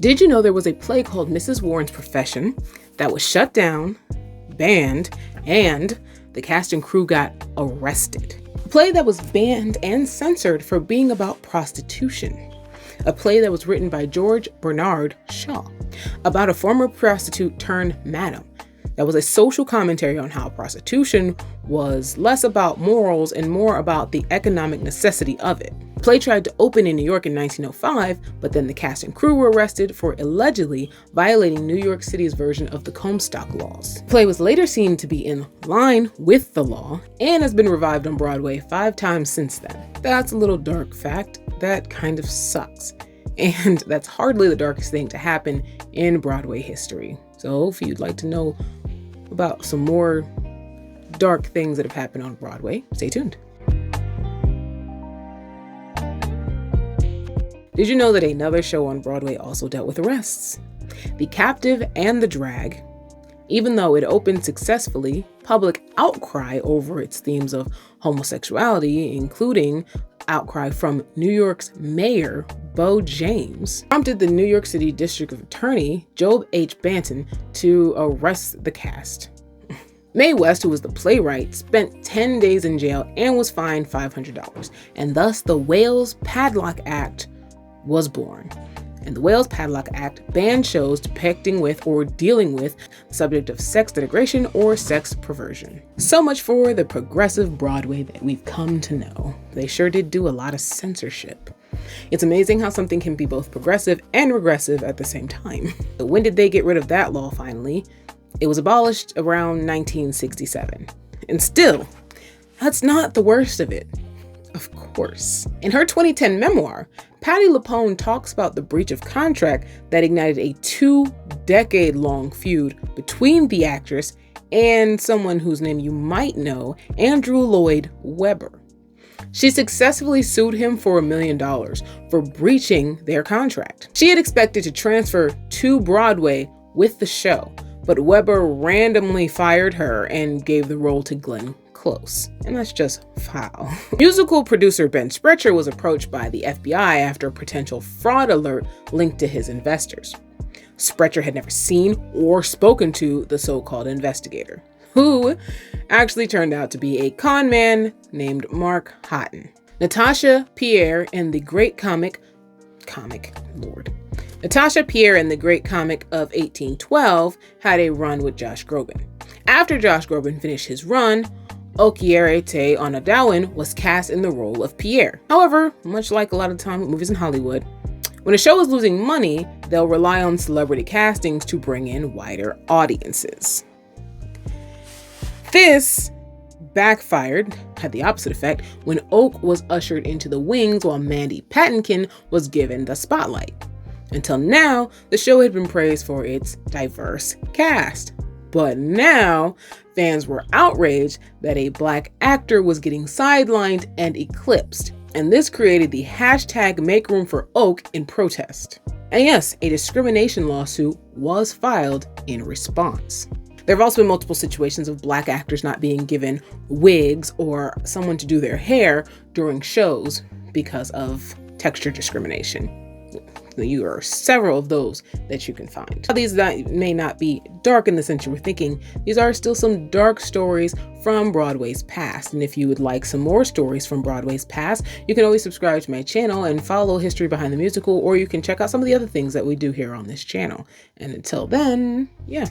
Did you know there was a play called Mrs. Warren's Profession that was shut down, banned, and the cast and crew got arrested? A play that was banned and censored for being about prostitution. A play that was written by George Bernard Shaw about a former prostitute turned madam. That was a social commentary on how prostitution was less about morals and more about the economic necessity of it. The play tried to open in New York in 1905, but then the cast and crew were arrested for allegedly violating New York City's version of the Comstock laws. The play was later seen to be in line with the law and has been revived on Broadway 5 times since then. That's a little dark fact. That kind of sucks. And that's hardly the darkest thing to happen in Broadway history. So if you'd like to know about some more dark things that have happened on Broadway, stay tuned. Did you know that another show on Broadway also dealt with arrests? The Captive and the Drag. Even though it opened successfully, public outcry over its themes of homosexuality, including outcry from New York's mayor, Bo James, prompted the New York City District Attorney, Job H. Banton, to arrest the cast. Mae West, who was the playwright, spent 10 days in jail and was fined $500, and thus the Wales Padlock Act was born. And the Wales Padlock Act banned shows depicting with or dealing with the subject of sex denigration or sex perversion. So much for the progressive Broadway that we've come to know. They sure did do a lot of censorship. It's amazing how something can be both progressive and regressive at the same time. But when did they get rid of that law finally? It was abolished around 1967. And still, that's not the worst of it. Of course. In her 2010 memoir, Patti LuPone talks about the breach of contract that ignited a 2-decade-long feud between the actress and someone whose name you might know, Andrew Lloyd Webber. She successfully sued him for $1 million for breaching their contract. She had expected to transfer to Broadway with the show, but Webber randomly fired her and gave the role to Glenn Close. And that's just foul. Musical producer Ben Sprecher was approached by the FBI after a potential fraud alert linked to his investors. Sprecher had never seen or spoken to the so-called investigator, who actually turned out to be a con man named Mark Houghton. Natasha Pierre and the Great Comic Natasha Pierre and the Great Comic of 1812 had a run with Josh Groban. After Josh Groban finished his run, Okierete Onadawan was cast in the role of Pierre. However, much like a lot of time with movies in Hollywood, when a show is losing money, they'll rely on celebrity castings to bring in wider audiences. This backfired, had the opposite effect, when Oak was ushered into the wings while Mandy Patinkin was given the spotlight. Until now, the show had been praised for its diverse cast. But now, fans were outraged that a Black actor was getting sidelined and eclipsed. And this created the hashtag Make Room for Oak in protest. And yes, a discrimination lawsuit was filed in response. There have also been multiple situations of Black actors not being given wigs or someone to do their hair during shows because of texture discrimination. There are several of those that you can find. These may not be dark in the sense you were thinking. These are still some dark stories from Broadway's past. And if you would like some more stories from Broadway's past, you can always subscribe to my channel and follow History Behind the Musical, or you can check out some of the other things that we do here on this channel. And until then, yeah.